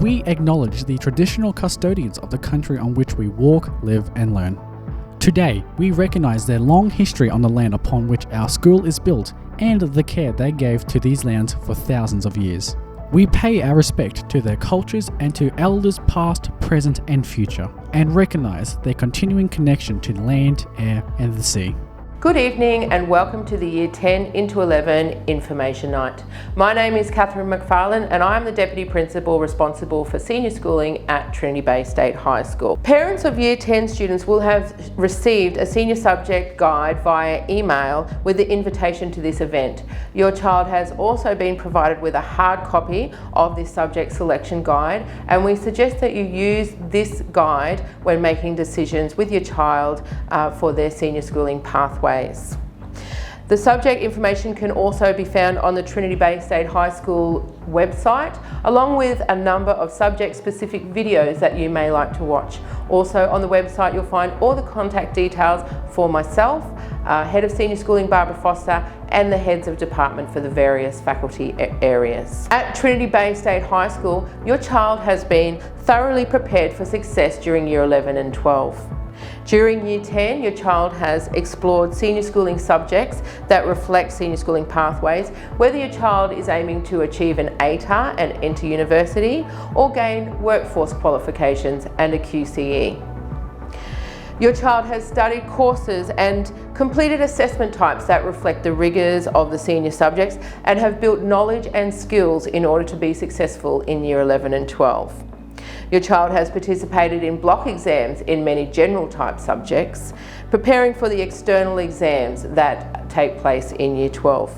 we acknowledge the traditional custodians of the country on which we walk, live and learn. Today, we recognise their long history on the land upon which our school is built and the care they gave to these lands for thousands of years. We pay our respect to their cultures and to elders past, present and future, and recognise their continuing connection to land, air and the sea. Good evening and welcome to the Year 10 into 11 Information Night. My name is Catherine McFarlane and I'm the Deputy Principal responsible for senior schooling at Trinity Bay State High School. Parents of Year 10 students will have received a senior subject guide via email with the invitation to this event. Your child has also been provided with a hard copy of this subject selection guide, and we suggest that you use this guide when making decisions with your child for their senior schooling pathway. The subject information can also be found on the Trinity Bay State High School website, along with a number of subject-specific videos that you may like to watch. Also on the website you'll find all the contact details for myself, Head of Senior Schooling Barbara Foster, and the heads of department for the various faculty areas. At Trinity Bay State High School, your child has been thoroughly prepared for success during Year 11 and 12. During Year 10, your child has explored senior schooling subjects that reflect senior schooling pathways, whether your child is aiming to achieve an ATAR and enter university, or gain workforce qualifications and a QCE. Your child has studied courses and completed assessment types that reflect the rigours of the senior subjects and have built knowledge and skills in order to be successful in Year 11 and 12. Your child has participated in block exams in many general type subjects, preparing for the external exams that take place in Year 12.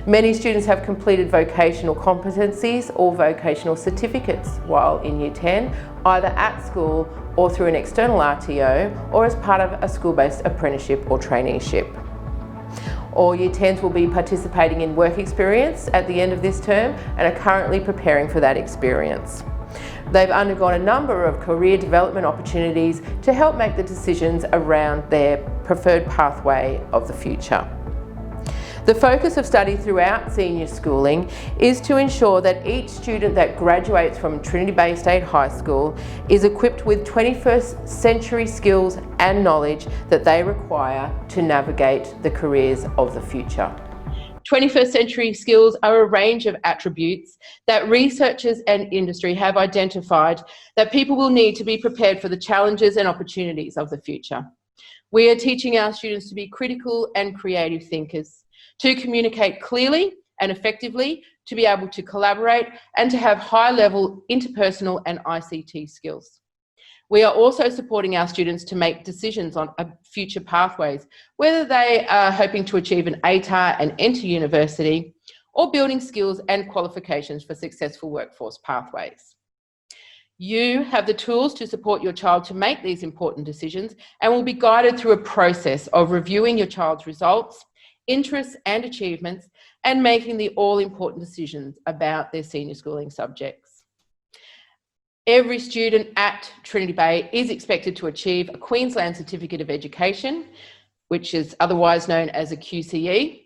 Many students have completed vocational competencies or vocational certificates while in Year 10, either at school or through an external RTO or as part of a school-based apprenticeship or traineeship. All Year 10s will be participating in work experience at the end of this term and are currently preparing for that experience. They've undergone a number of career development opportunities to help make the decisions around their preferred pathway of the future. The focus of study throughout senior schooling is to ensure that each student that graduates from Trinity Bay State High School is equipped with 21st century skills and knowledge that they require to navigate the careers of the future. 21st century skills are a range of attributes that researchers and industry have identified that people will need to be prepared for the challenges and opportunities of the future. We are teaching our students to be critical and creative thinkers, to communicate clearly and effectively, to be able to collaborate and to have high-level interpersonal and ICT skills. We are also supporting our students to make decisions on future pathways, whether they are hoping to achieve an ATAR and enter university, or building skills and qualifications for successful workforce pathways. You have the tools to support your child to make these important decisions and will be guided through a process of reviewing your child's results, interests and achievements, and making the all-important decisions about their senior schooling subjects. Every student at Trinity Bay is expected to achieve a Queensland Certificate of Education, which is otherwise known as a QCE.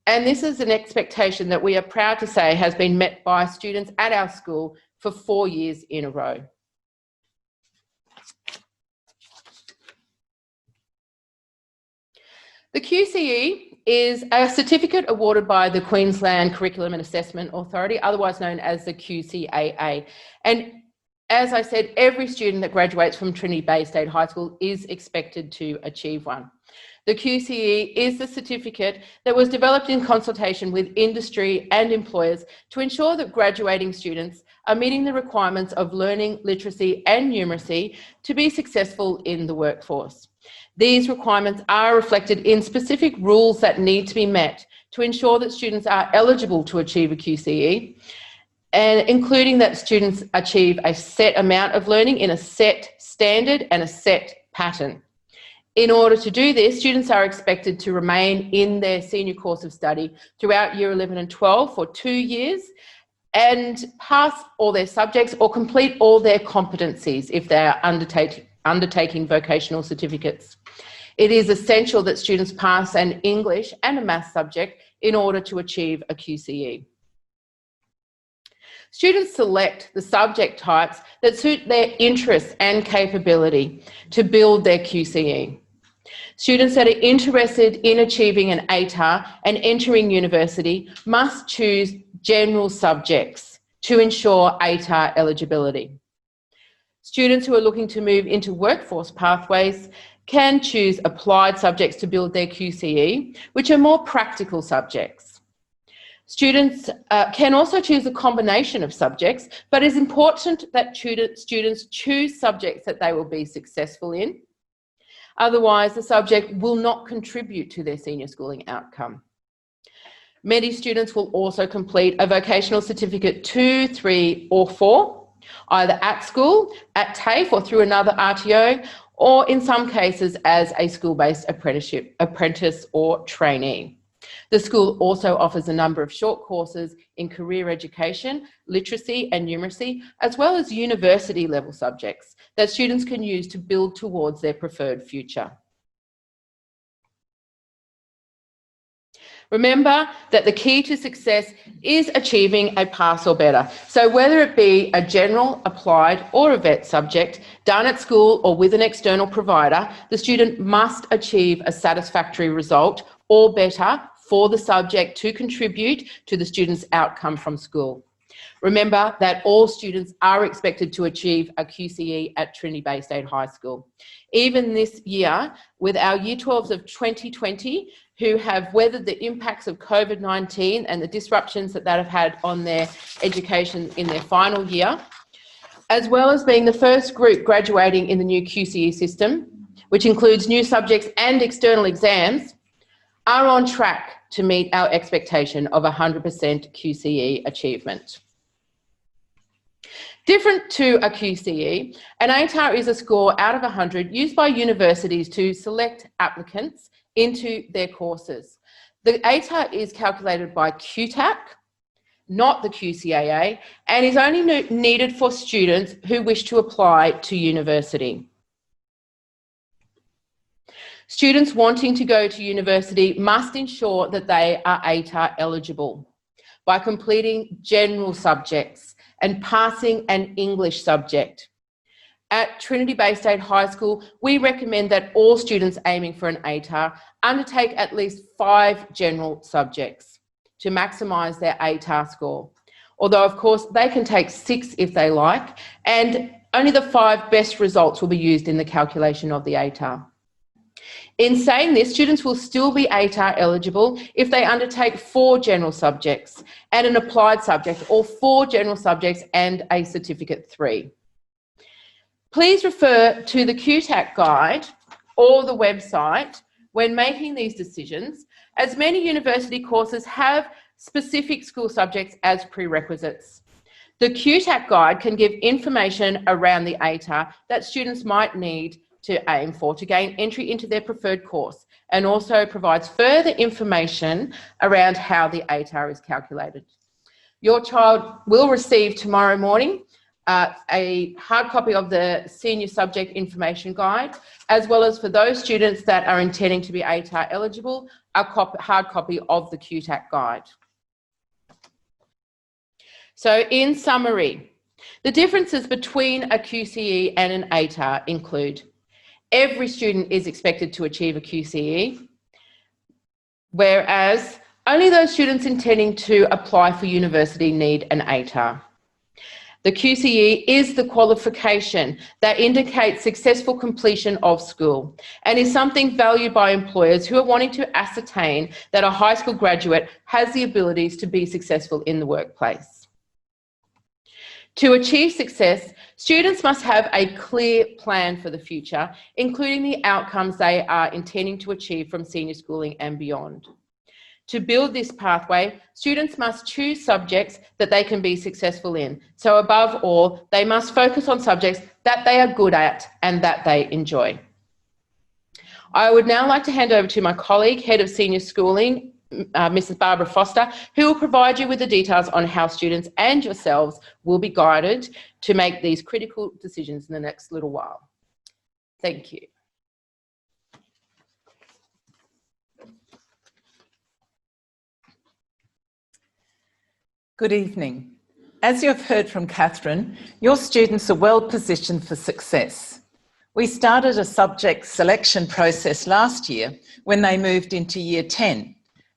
And this is an expectation that we are proud to say has been met by students at our school for 4 years in a row. The QCE is a certificate awarded by the Queensland Curriculum and Assessment Authority, otherwise known as the QCAA. And as I said, every student that graduates from Trinity Bay State High School is expected to achieve one. The QCE is the certificate that was developed in consultation with industry and employers to ensure that graduating students are meeting the requirements of learning, literacy and numeracy to be successful in the workforce. These requirements are reflected in specific rules that need to be met to ensure that students are eligible to achieve a QCE, and including that students achieve a set amount of learning in a set standard and a set pattern. In order to do this, students are expected to remain in their senior course of study throughout Year 11 and 12 for 2 years and pass all their subjects or complete all their competencies if they are undertaking vocational certificates. It is essential that students pass an English and a maths subject in order to achieve a QCE. Students select the subject types that suit their interests and capability to build their QCE. Students that are interested in achieving an ATAR and entering university must choose general subjects to ensure ATAR eligibility. Students who are looking to move into workforce pathways can choose applied subjects to build their QCE, which are more practical subjects. Students can also choose a combination of subjects, but it's important that students choose subjects that they will be successful in. Otherwise, the subject will not contribute to their senior schooling outcome. Many students will also complete a vocational certificate 2, 3 or 4, either at school, at TAFE or through another RTO, or in some cases as a school-based apprentice or trainee. The school also offers a number of short courses in career education, literacy and numeracy, as well as university level subjects that students can use to build towards their preferred future. Remember that the key to success is achieving a pass or better. So whether it be a general, applied or a VET subject done at school or with an external provider, the student must achieve a satisfactory result or better for the subject to contribute to the student's outcome from school. Remember that all students are expected to achieve a QCE at Trinity Bay State High School. Even this year, with our Year 12s of 2020, who have weathered the impacts of COVID-19 and the disruptions that have had on their education in their final year, as well as being the first group graduating in the new QCE system, which includes new subjects and external exams, are on track to meet our expectation of 100% QCE achievement. Different to a QCE, an ATAR is a score out of 100 used by universities to select applicants into their courses. The ATAR is calculated by QTAC, not the QCAA, and is only needed for students who wish to apply to university. Students wanting to go to university must ensure that they are ATAR eligible by completing general subjects and passing an English subject. At Trinity Bay State High School, we recommend that all students aiming for an ATAR undertake at least 5 general subjects to maximise their ATAR score. Although, of course, they can take 6 if they like, and only the 5 best results will be used in the calculation of the ATAR. In saying this, students will still be ATAR eligible if they undertake 4 general subjects and an applied subject, or 4 general subjects and a certificate 3. Please refer to the QTAC guide or the website when making these decisions, as many university courses have specific school subjects as prerequisites. The QTAC guide can give information around the ATAR that students might need to aim for to gain entry into their preferred course, and also provides further information around how the ATAR is calculated. Your child will receive tomorrow morning a hard copy of the Senior Subject Information Guide, as well as for those students that are intending to be ATAR eligible, a hard copy of the QTAC guide. So in summary, the differences between a QCE and an ATAR include: every student is expected to achieve a QCE, whereas only those students intending to apply for university need an ATAR. The QCE is the qualification that indicates successful completion of school and is something valued by employers who are wanting to ascertain that a high school graduate has the abilities to be successful in the workplace. To achieve success, students must have a clear plan for the future, including the outcomes they are intending to achieve from senior schooling and beyond. To build this pathway, students must choose subjects that they can be successful in. So above all, they must focus on subjects that they are good at and that they enjoy. I would now like to hand over to my colleague, Head of Senior Schooling, Mrs. Barbara Foster, who will provide you with the details on how students and yourselves will be guided to make these critical decisions in the next little while. Thank you. Good evening. As you have heard from Catherine, your students are well positioned for success. We started a subject selection process last year when they moved into Year 10,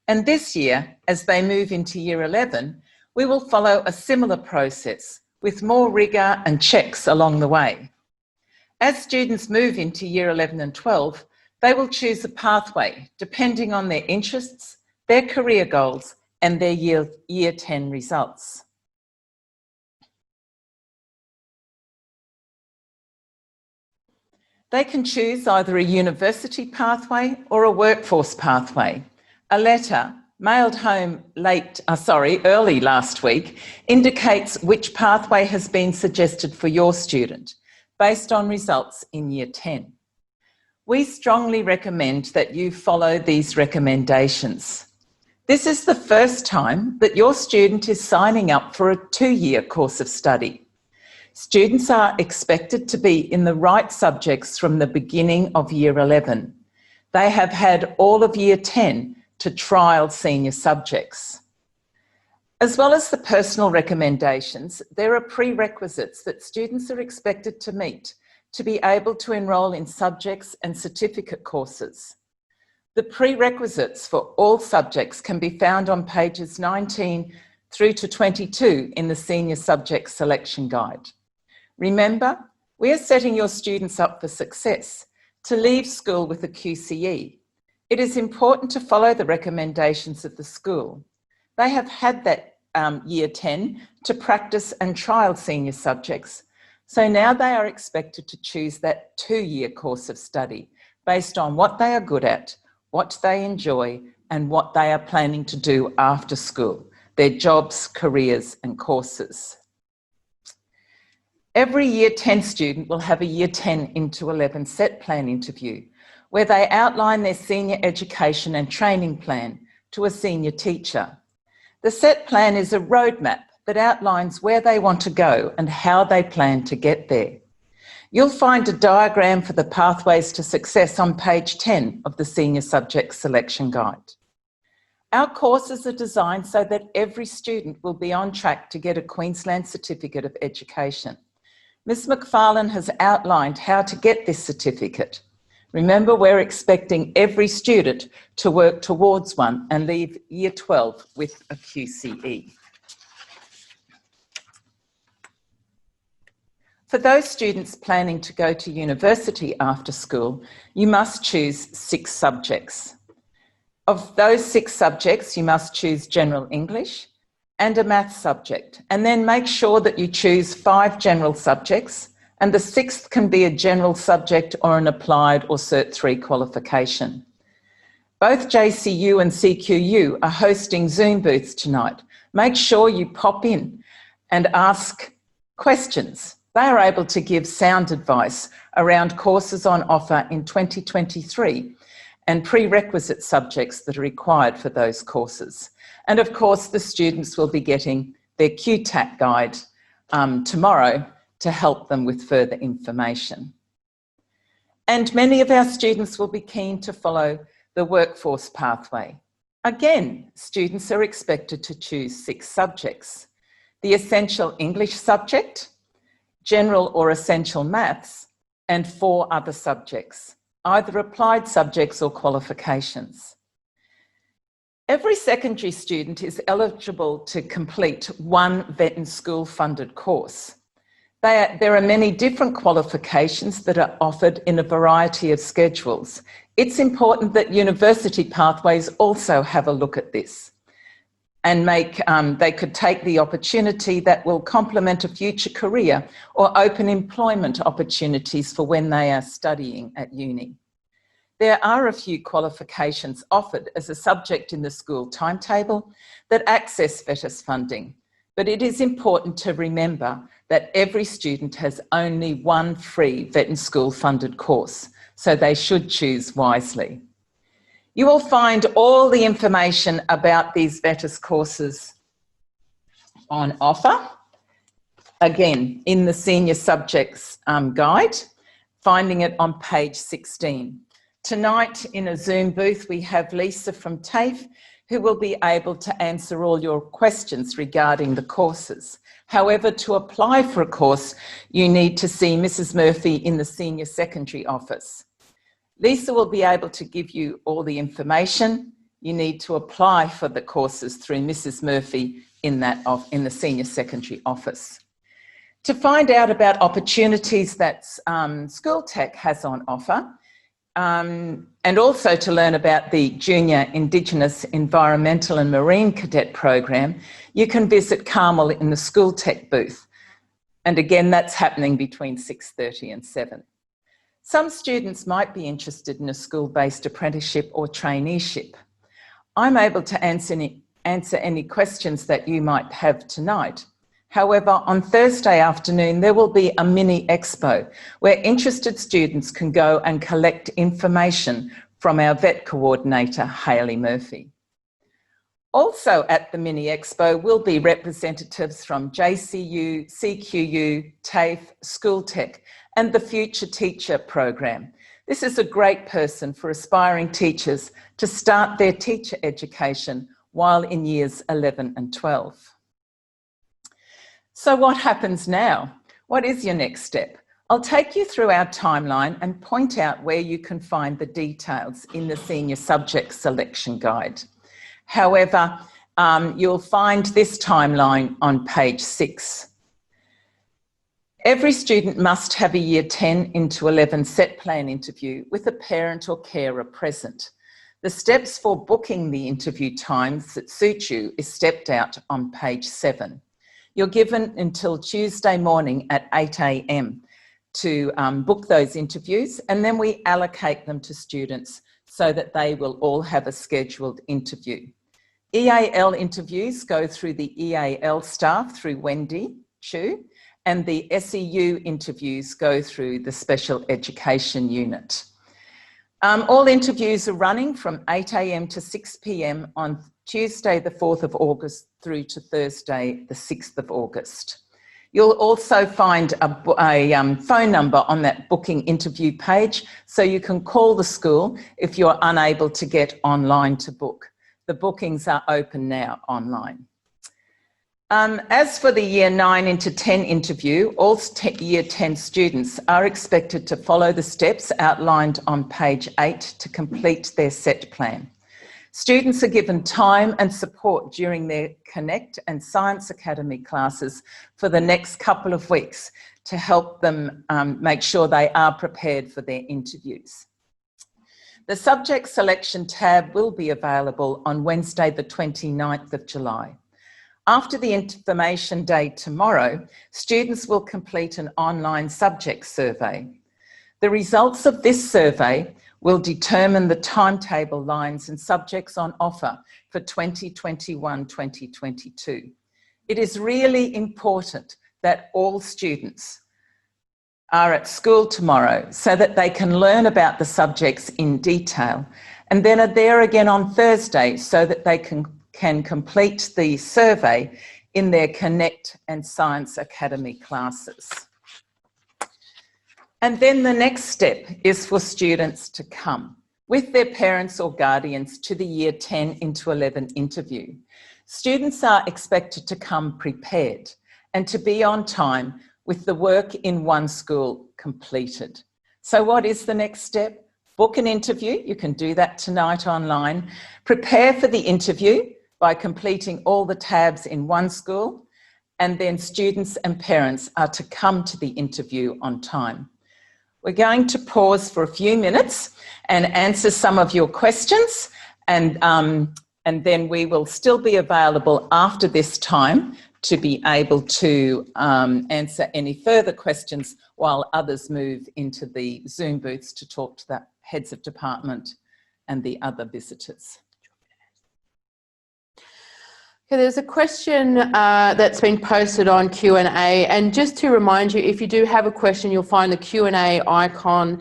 and this year, as they move into Year 11, we will follow a similar process with more rigour and checks along the way. As students move into Year 11 and 12, they will choose a pathway depending on their interests, their career goals, and their Year 10 results. They can choose either a university pathway or a workforce pathway. A letter mailed home early last week indicates which pathway has been suggested for your student based on results in Year 10. We strongly recommend that you follow these recommendations. This is the first time that your student is signing up for a 2-year course of study. Students are expected to be in the right subjects from the beginning of Year 11. They have had all of Year 10 to trial senior subjects. As well as the personal recommendations, there are prerequisites that students are expected to meet to be able to enrol in subjects and certificate courses. The prerequisites for all subjects can be found on pages 19 through to 22 in the Senior Subject Selection Guide. Remember, we are setting your students up for success to leave school with a QCE. It is important to follow the recommendations of the school. They have had that Year 10 to practice and trial senior subjects, so now they are expected to choose that 2-year course of study based on what they are good at, what they enjoy, and what they are planning to do after school, their jobs, careers, and courses. Every Year 10 student will have a Year 10 into 11 set plan interview where they outline their senior education and training plan to a senior teacher. The set plan is a roadmap that outlines where they want to go and how they plan to get there. You'll find a diagram for the pathways to success on page 10 of the Senior Subject Selection Guide. Our courses are designed so that every student will be on track to get a Queensland Certificate of Education. Ms McFarlane has outlined how to get this certificate. Remember, we're expecting every student to work towards one and leave Year 12 with a QCE. For those students planning to go to university after school, you must choose 6 subjects. Of those 6 subjects, you must choose General English and a maths subject, and then make sure that you choose 5 general subjects, and the 6th can be a general subject or an applied or Cert 3 qualification. Both JCU and CQU are hosting Zoom booths tonight. Make sure you pop in and ask questions. They are able to give sound advice around courses on offer in 2023 and prerequisite subjects that are required for those courses. And of course, the students will be getting their QTAC guide tomorrow to help them with further information. And many of our students will be keen to follow the workforce pathway. Again, students are expected to choose 6 subjects: the essential English subject, general or essential maths, and 4 other subjects, either applied subjects or qualifications. Every secondary student is eligible to complete one vet and school funded course. There are many different qualifications that are offered in a variety of schedules. It's important that university pathways also have a look at this and they could take the opportunity that will complement a future career or open employment opportunities for when they are studying at uni. There are a few qualifications offered as a subject in the school timetable that access VETAS funding, but it is important to remember that every student has only one free vet and school funded course, so they should choose wisely. You will find all the information about these VETAS courses on offer, again, in the Senior Subjects Guide, finding it on page 16. Tonight in a Zoom booth, we have Lisa from TAFE, who will be able to answer all your questions regarding the courses. However, to apply for a course, you need to see Mrs. Murphy in the Senior Secondary Office. Lisa will be able to give you all the information. You need to apply for the courses through Mrs. Murphy in the Senior Secondary Office. To find out about opportunities that School Tech has on offer, and also to learn about the Junior Indigenous Environmental and Marine Cadet Program, you can visit Carmel in the School Tech booth. And again, that's happening between 6:30 and 7. Some students might be interested in a school-based apprenticeship or traineeship. I'm able to answer any questions that you might have tonight. However, on Thursday afternoon, there will be a mini expo where interested students can go and collect information from our vet coordinator, Hayley Murphy. Also at the mini expo will be representatives from JCU, CQU, TAFE, School Tech, and the Future Teacher program. This is a great person for aspiring teachers to start their teacher education while in years 11 and 12. So what happens now? What is your next step? I'll take you through our timeline and point out where you can find the details in the Senior Subject Selection Guide. However, you'll find this timeline on page 6. Every student must have a Year 10 into 11 set plan interview with a parent or carer present. The steps for booking the interview times that suit you is stepped out on page 7. You're given until Tuesday morning at 8 a.m. to book those interviews, and then we allocate them to students so that they will all have a scheduled interview. EAL interviews go through the EAL staff through Wendy Chu, and the SEU interviews go through the Special Education Unit. All interviews are running from 8 a.m. to 6 p.m. on Tuesday the 4th of August through to Thursday the 6th of August. You'll also find a phone number on that booking interview page, so you can call the school if you're unable to get online to book. The bookings are open now online. As for the Year 9 into 10 interview, all Year 10 students are expected to follow the steps outlined on page 8 to complete their set plan. Students are given time and support during their Connect and Science Academy classes for the next couple of weeks to help them make sure they are prepared for their interviews. The subject selection tab will be available on Wednesday the 29th of July. After the information day tomorrow, students will complete an online subject survey. The results of this survey will determine the timetable lines and subjects on offer for 2021-2022. It is really important that all students are at school tomorrow so that they can learn about the subjects in detail, and then are there again on Thursday so that they can complete the survey in their Connect and Science Academy classes. And then the next step is for students to come with their parents or guardians to the Year 10 into 11 interview. Students are expected to come prepared and to be on time with the work in one school completed. So what is the next step? Book an interview. You can do that tonight online. Prepare for the interview by completing all the tabs in one school, and then students and parents are to come to the interview on time. We're going to pause for a few minutes and answer some of your questions, and then we will still be available after this time to be able to answer any further questions while others move into the Zoom booths to talk to the heads of department and the other visitors. Okay, there's a question that's been posted on Q&A, and just to remind you, if you do have a question, you'll find the Q&A icon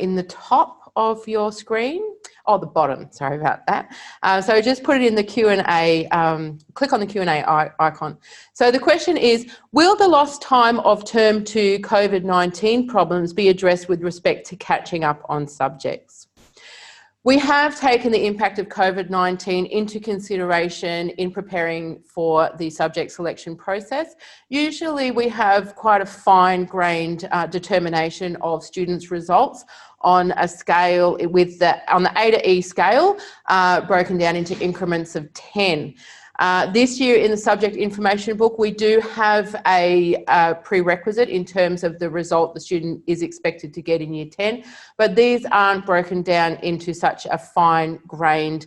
in the top of your screen. Oh, the bottom, sorry about that. So just put it in the Q&A, click on the Q&A icon. So the question is, will the lost time of term 2 COVID-19 problems be addressed with respect to catching up on subjects? We have taken the impact of COVID-19 into consideration in preparing for the subject selection process. Usually we have quite a fine-grained determination of students' results on a scale on the A to E scale, broken down into increments of 10. This year in the subject information book, we do have a prerequisite in terms of the result the student is expected to get in year 10, but these aren't broken down into such a fine-grained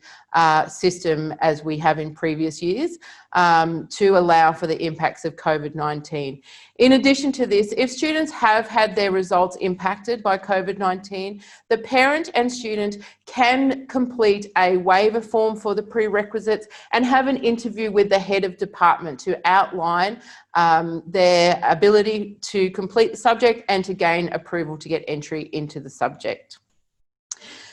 system as we have in previous years to allow for the impacts of COVID-19. In addition to this, if students have had their results impacted by COVID-19, the parent and student can complete a waiver form for the prerequisites and have an interview with the head of department to outline their ability to complete the subject and to gain approval to get entry into the subject.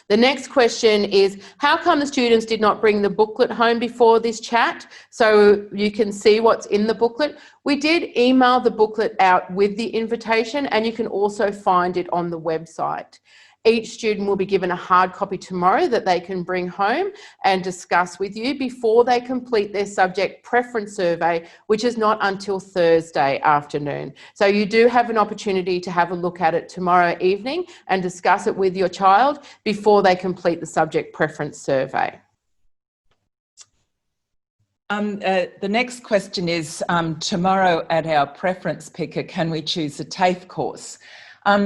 The next question is, how come the students did not bring the booklet home before this chat so you can see what's in the booklet? We did email the booklet out with the invitation, and you can also find it on the website. Each student will be given a hard copy tomorrow that they can bring home and discuss with you before they complete their subject preference survey, which is not until Thursday afternoon. So you do have an opportunity to have a look at it tomorrow evening and discuss it with your child before they complete the subject preference survey. The next question is, tomorrow at our preference picker, can we choose a TAFE course?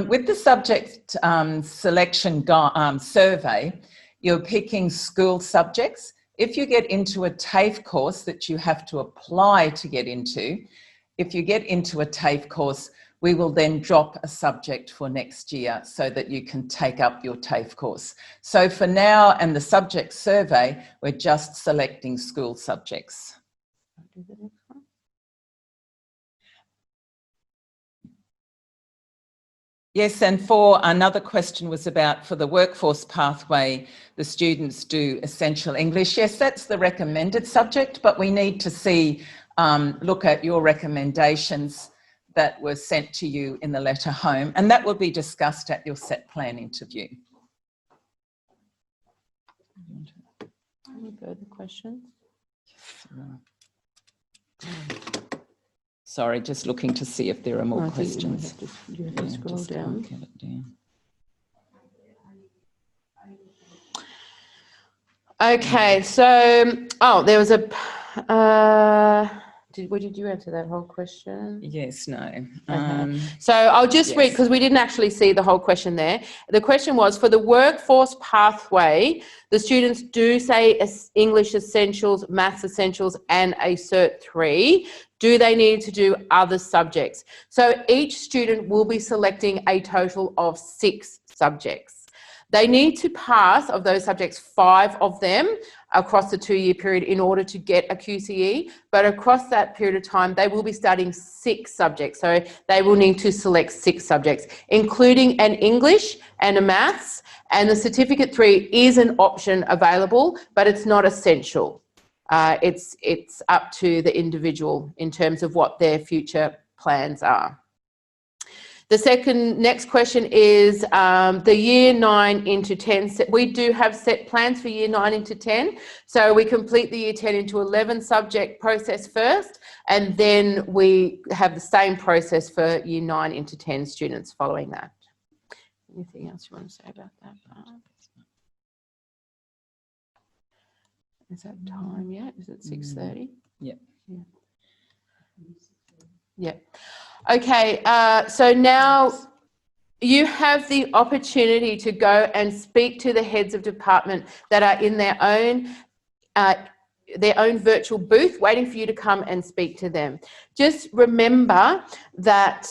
With the subject selection survey, you're picking school subjects. If you get into a TAFE course that you have to apply to get into, if you get into a TAFE course, we will then drop a subject for next year so that you can take up your TAFE course. So for now and the subject survey, we're just selecting school subjects. Yes, and for another question was about, for the workforce pathway, the students do essential English. Yes, that's the recommended subject, but we need to see, look at your recommendations that were sent to you in the letter home, and that will be discussed at your set plan interview. Any further questions? Sorry, just looking to see if there are more questions. You have to scroll down. Get it down. Okay, so, there was a, did you answer that whole question? Yes, no. Okay. So I'll just read, because we didn't actually see the whole question there. The question was, for the workforce pathway, the students do say English Essentials, Maths Essentials, and a Cert 3. Do they need to do other subjects? So each student will be selecting a total of 6 subjects. They need to pass, of those subjects, 5 of them across the 2-year period in order to get a QCE, but across that period of time, they will be studying 6 subjects. So they will need to select 6 subjects, including an English and a Maths, and the Certificate 3 is an option available, but it's not essential. It's up to the individual in terms of what their future plans are. The next question is the year 9 into 10. We do have set plans for year 9 into 10. So we complete the year 10 into 11 subject process first, and then we have the same process for year 9 into 10 students following that. Anything else you want to say about that part? Is that time yet? Is it 6:30? Yep. Yeah. Yeah. Okay, so now you have the opportunity to go and speak to the heads of department that are in their own virtual booth waiting for you to come and speak to them. Just remember that,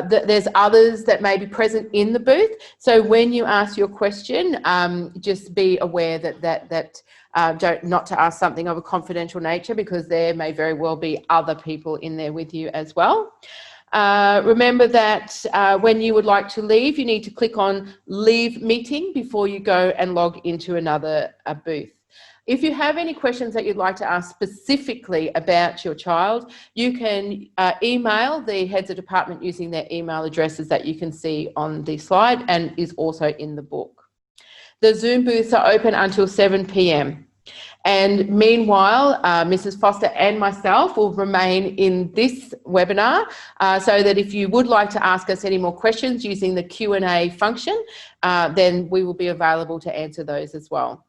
there's others that may be present in the booth. So when you ask your question, just be aware that not to ask something of a confidential nature, because there may very well be other people in there with you as well. Remember that when you would like to leave, you need to click on Leave Meeting before you go and log into another booth. If you have any questions that you'd like to ask specifically about your child, you can email the heads of department using their email addresses that you can see on the slide and is also in the book. The Zoom booths are open until 7 p.m. And meanwhile, Mrs. Foster and myself will remain in this webinar so that if you would like to ask us any more questions using the Q&A function, then we will be available to answer those as well.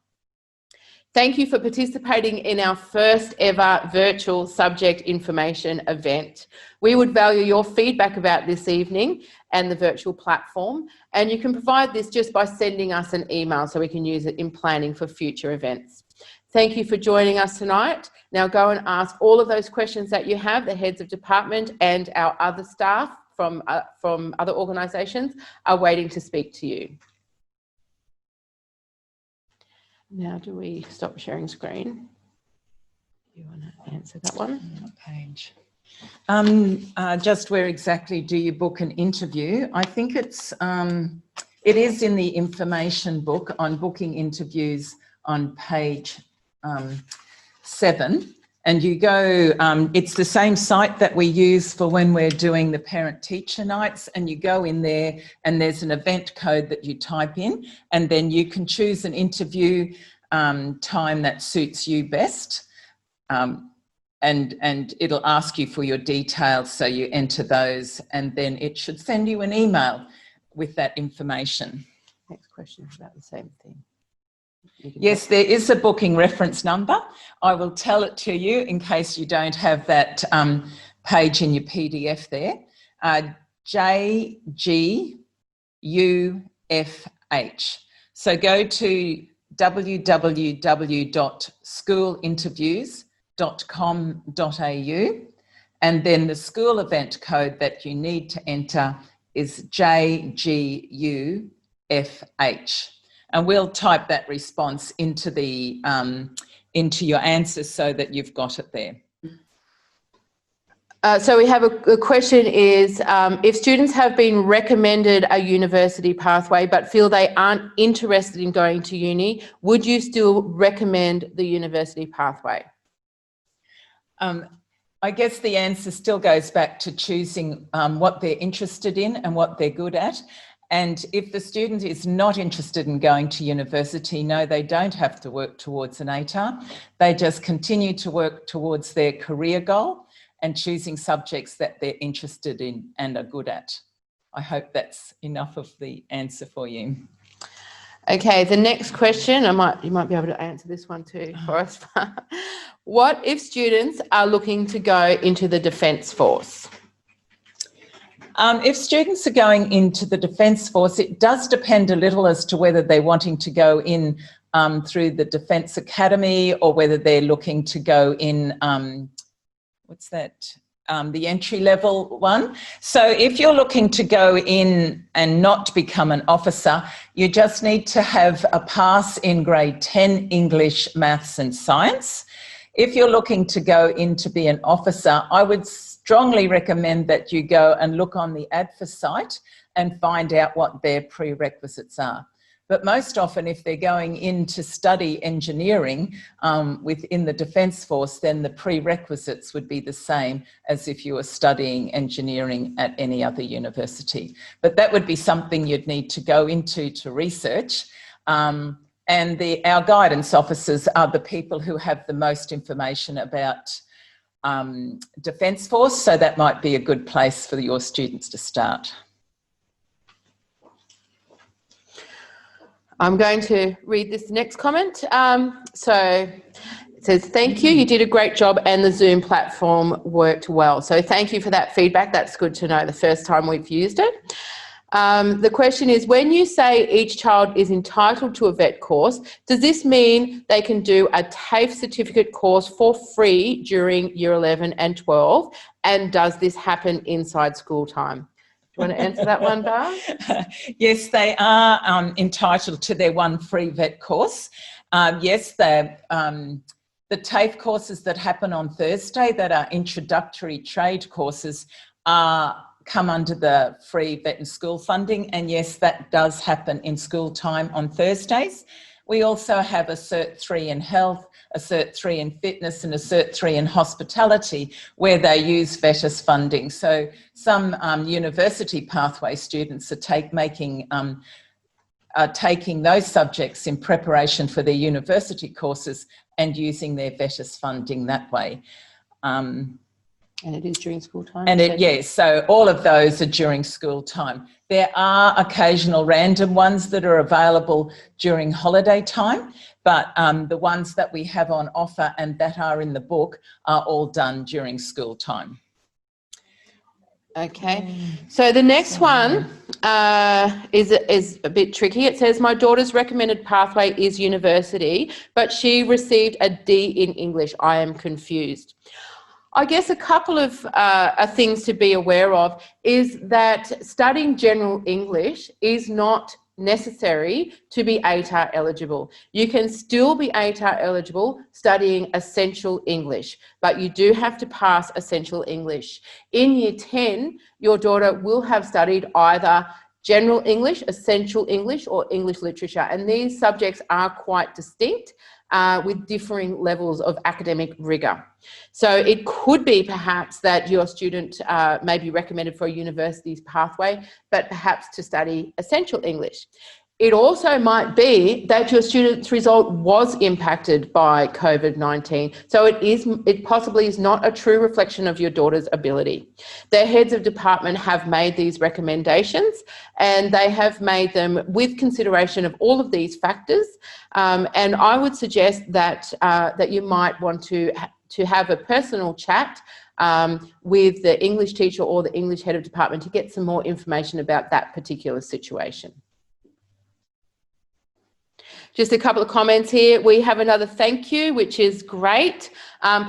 Thank you for participating in our first ever virtual subject information event. We would value your feedback about this evening and the virtual platform, and you can provide this just by sending us an email so we can use it in planning for future events. Thank you for joining us tonight. Now go and ask all of those questions that you have. The heads of department and our other staff from other organisations are waiting to speak to you. Now, do we stop sharing screen? You want to answer that one? What page? Just where exactly do you book an interview? I think it is in the information book on booking interviews on page 7. And you go, it's the same site that we use for when we're doing the parent-teacher nights, and you go in there and there's an event code that you type in, and then you can choose an interview time that suits you best. And it'll ask you for your details, so you enter those, and then it should send you an email with that information. Next question is about the same thing. Yes, there is a booking reference number. I will tell it to you in case you don't have that page in your PDF there. JGUFH. So go to www.schoolinterviews.com.au, and then the school event code that you need to enter is JGUFH. And we'll type that response into the into your answers so that you've got it there. So we have a question is, if students have been recommended a university pathway but feel they aren't interested in going to uni, would you still recommend the university pathway? I guess the answer still goes back to choosing what they're interested in and what they're good at. And if the student is not interested in going to university, no, they don't have to work towards an ATAR. They just continue to work towards their career goal and choosing subjects that they're interested in and are good at. I hope that's enough of the answer for you. Okay, the next question, you might be able to answer this one too for us. What if students are looking to go into the Defence Force? If students are going into the Defence Force, it does depend a little as to whether they're wanting to go in through the Defence Academy or whether they're looking to go in, the entry level one. So if you're looking to go in and not become an officer, you just need to have a pass in grade 10 English, Maths and Science. If you're looking to go in to be an officer, I would strongly recommend that you go and look on the ADFA site and find out what their prerequisites are. But most often, if they're going in to study engineering within the Defence Force, then the prerequisites would be the same as if you were studying engineering at any other university. But that would be something you'd need to go into to research. And our guidance officers are the people who have the most information about Defence Force, so that might be a good place for your students to start. I'm going to read this next comment. So it says, thank you, you did a great job and the Zoom platform worked well. So thank you for that feedback. That's good to know the first time we've used it. The question is, when you say each child is entitled to a vet course, does this mean they can do a TAFE certificate course for free during year 11 and 12? And does this happen inside school time? Do you want to answer that one, Bar? Yes, they are entitled to their one free vet course. Yes, the TAFE courses that happen on Thursday that are introductory trade courses come under the free vet and school funding, and yes, that does happen in school time on Thursdays. We also have a Cert 3 in health, a Cert 3 in fitness and a Cert 3 in hospitality where they use VETAS funding. So some university pathway students are making are taking those subjects in preparation for their university courses and using their VETAS funding that way. And it is during school time? Yes, so all of those are during school time. There are occasional random ones that are available during holiday time, but the ones that we have on offer and that are in the book are all done during school time. Okay, so the next one is a bit tricky. It says, my daughter's recommended pathway is university, but she received a D in English. I am confused. I guess a couple of things to be aware of is that studying general English is not necessary to be ATAR eligible. You can still be ATAR eligible studying essential English, but you do have to pass essential English. In year 10, your daughter will have studied either general English, essential English, or English literature, and these subjects are quite distinct with differing levels of academic rigour. So it could be perhaps that your student may be recommended for a university's pathway, but perhaps to study essential English. It also might be that your student's result was impacted by COVID-19. So it possibly is not a true reflection of your daughter's ability. The heads of department have made these recommendations, and they have made them with consideration of all of these factors. And I would suggest that that you might want to have a personal chat with the English teacher or the English head of department to get some more information about that particular situation. Just a couple of comments here. We have another thank you, which is great.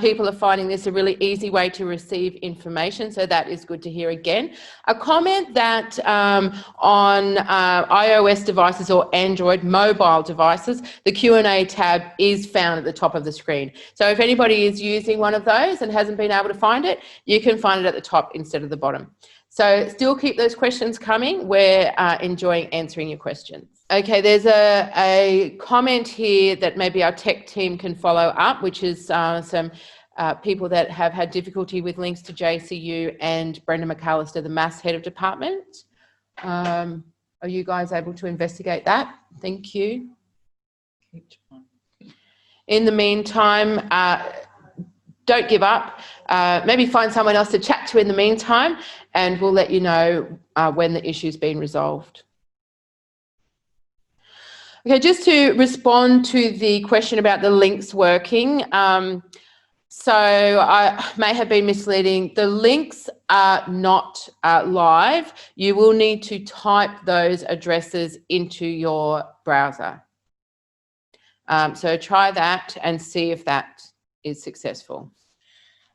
People are finding this a really easy way to receive information, so that is good to hear again. A comment that on iOS devices or Android mobile devices, the Q&A tab is found at the top of the screen. So if anybody is using one of those and hasn't been able to find it, you can find it at the top instead of the bottom. So still keep those questions coming. We're enjoying answering your questions. Okay, there's a comment here that maybe our tech team can follow up, which is some people that have had difficulty with links to JCU and Brenda McAllister, the Maths head of department. Are you guys able to investigate that? Thank you. In the meantime, don't give up. Maybe find someone else to chat to in the meantime, and we'll let you know when the issue's been resolved. Okay, just to respond to the question about the links working. So I may have been misleading. The links are not live. You will need to type those addresses into your browser. So try that and see if that is successful.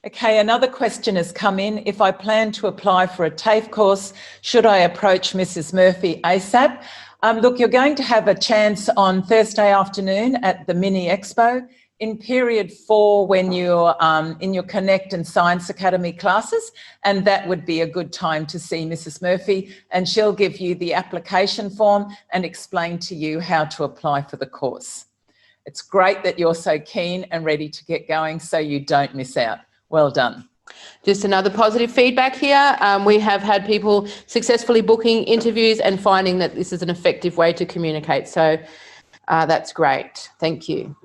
Okay, another question has come in. If I plan to apply for a TAFE course, should I approach Mrs. Murphy ASAP? Look, you're going to have a chance on Thursday afternoon at the Mini Expo in period 4 when you're in your Connect and Science Academy classes, and that would be a good time to see Mrs. Murphy, and she'll give you the application form and explain to you how to apply for the course. It's great that you're so keen and ready to get going so you don't miss out. Well done. Just another positive feedback here. We have had people successfully booking interviews and finding that this is an effective way to communicate. So that's great. Thank you.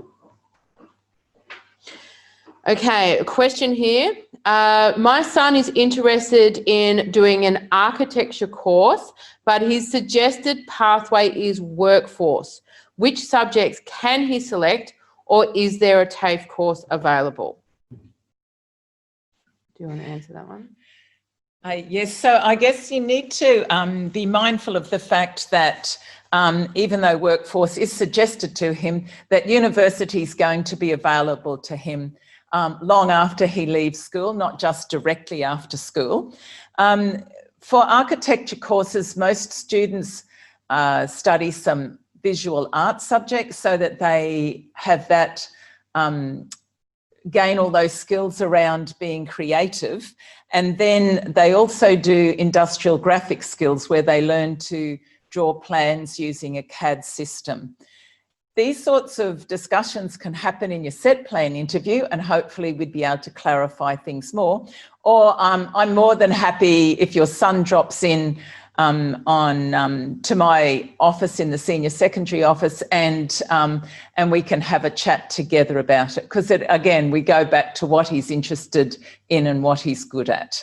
Okay, a question here. My son is interested in doing an architecture course, but his suggested pathway is workforce. Which subjects can he select, or is there a TAFE course available? Do you want to answer that one? Yes, so I guess you need to be mindful of the fact that even though workforce is suggested to him, that university is going to be available to him long after he leaves school, not just directly after school. For architecture courses, most students study some visual arts subjects so that they have that gain all those skills around being creative. And then they also do industrial graphic skills where they learn to draw plans using a CAD system. These sorts of discussions can happen in your set plan interview, and hopefully we'd be able to clarify things more. Or I'm more than happy if your son drops in to my office in the senior secondary office, and we can have a chat together about it, because again, we go back to what he's interested in and what he's good at.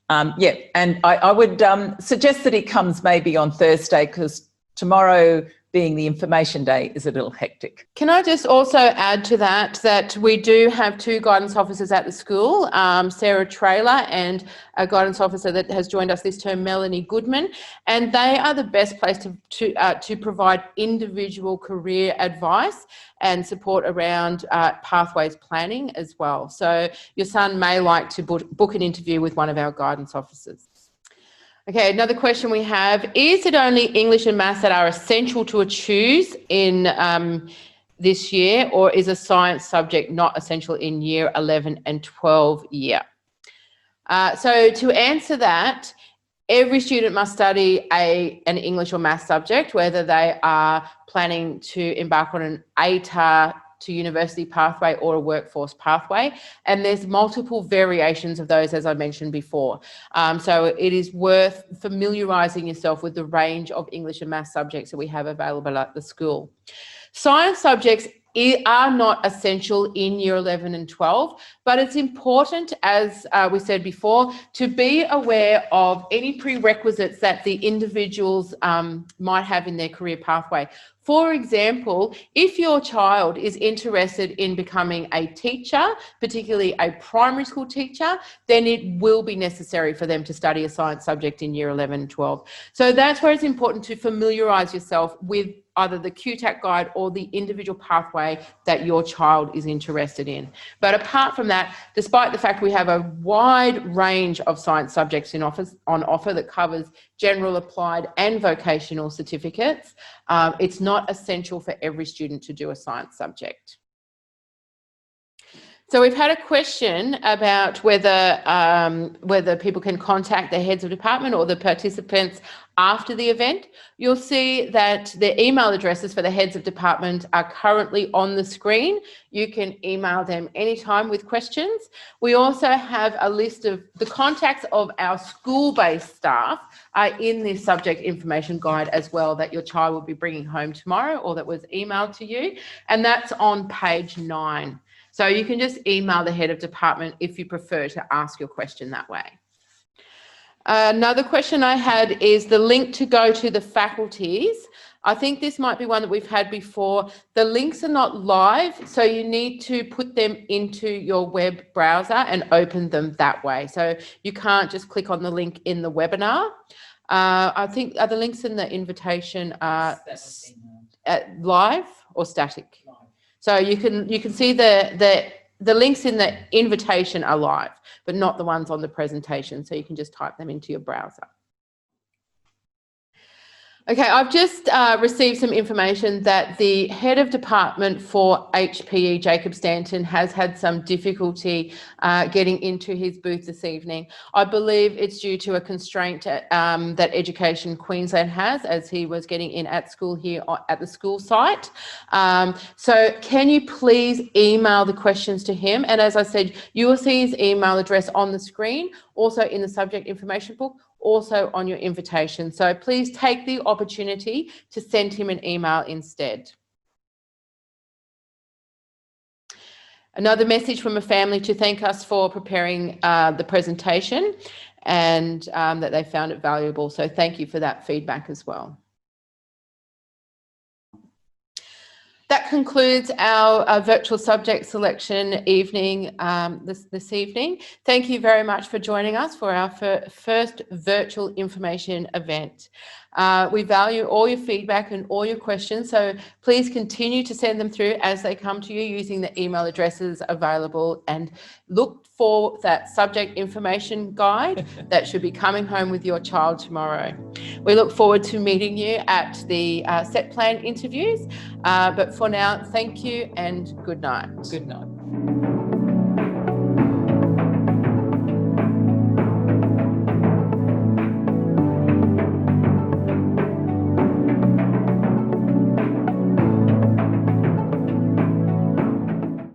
And I would suggest that he comes maybe on Thursday, because tomorrow, being the information day, is a little hectic. Can I just also add to that we do have two guidance officers at the school, Sarah Traylor and a guidance officer that has joined us this term, Melanie Goodman, and they are the best place to provide individual career advice and support around pathways planning as well. So your son may like to book an interview with one of our guidance officers. Okay, another question we have, is it only English and Maths that are essential to choose in this year, or is a science subject not essential in year 11 and 12 year? So to answer that, every student must study an English or Maths subject, whether they are planning to embark on an ATAR to university pathway or a workforce pathway, and there's multiple variations of those, as I mentioned before. So it is worth familiarising yourself with the range of English and Maths subjects that we have available at the school. Science subjects are not essential in year 11 and 12, but it's important, as we said before, to be aware of any prerequisites that the individuals might have in their career pathway. For example, if your child is interested in becoming a teacher, particularly a primary school teacher, then it will be necessary for them to study a science subject in year 11 and 12. So that's where it's important to familiarise yourself with either the QTAC guide or the individual pathway that your child is interested in. But apart from that, despite the fact we have a wide range of science subjects on offer that covers general, applied and vocational certificates, it's not essential for every student to do a science subject. So we've had a question about whether people can contact the heads of department or the participants after the event. You'll see that the email addresses for the heads of department are currently on the screen. You can email them anytime with questions. We also have a list of the contacts of our school-based staff in this subject information guide as well, that your child will be bringing home tomorrow, or that was emailed to you, and that's on page 9. So you can just email the head of department if you prefer to ask your question that way. Another question I had is the link to go to the faculties. I think this might be one that we've had before. The links are not live, so you need to put them into your web browser and open them that way. So you can't just click on the link in the webinar. I think are the links in the invitation are live or static? So you can see the links in the invitation are live, but not the ones on the presentation. So you can just type them into your browser. Okay, I've just received some information that the head of department for HPE, Jacob Stanton, has had some difficulty getting into his booth this evening. I believe it's due to a constraint that Education Queensland has, as he was getting in at school here at the school site. So can you please email the questions to him? And as I said, you will see his email address on the screen, also in the subject information book, also on your invitation. So please take the opportunity to send him an email instead. Another message from a family to thank us for preparing the presentation, and that they found it valuable. So thank you for that feedback as well. That concludes our virtual subject selection evening this evening. Thank you very much for joining us for our first virtual information event. We value all your feedback and all your questions, so please continue to send them through as they come to you using the email addresses available, and look for that subject information guide that should be coming home with your child tomorrow. We look forward to meeting you at the set plan interviews, but for now, thank you and good night. Good night.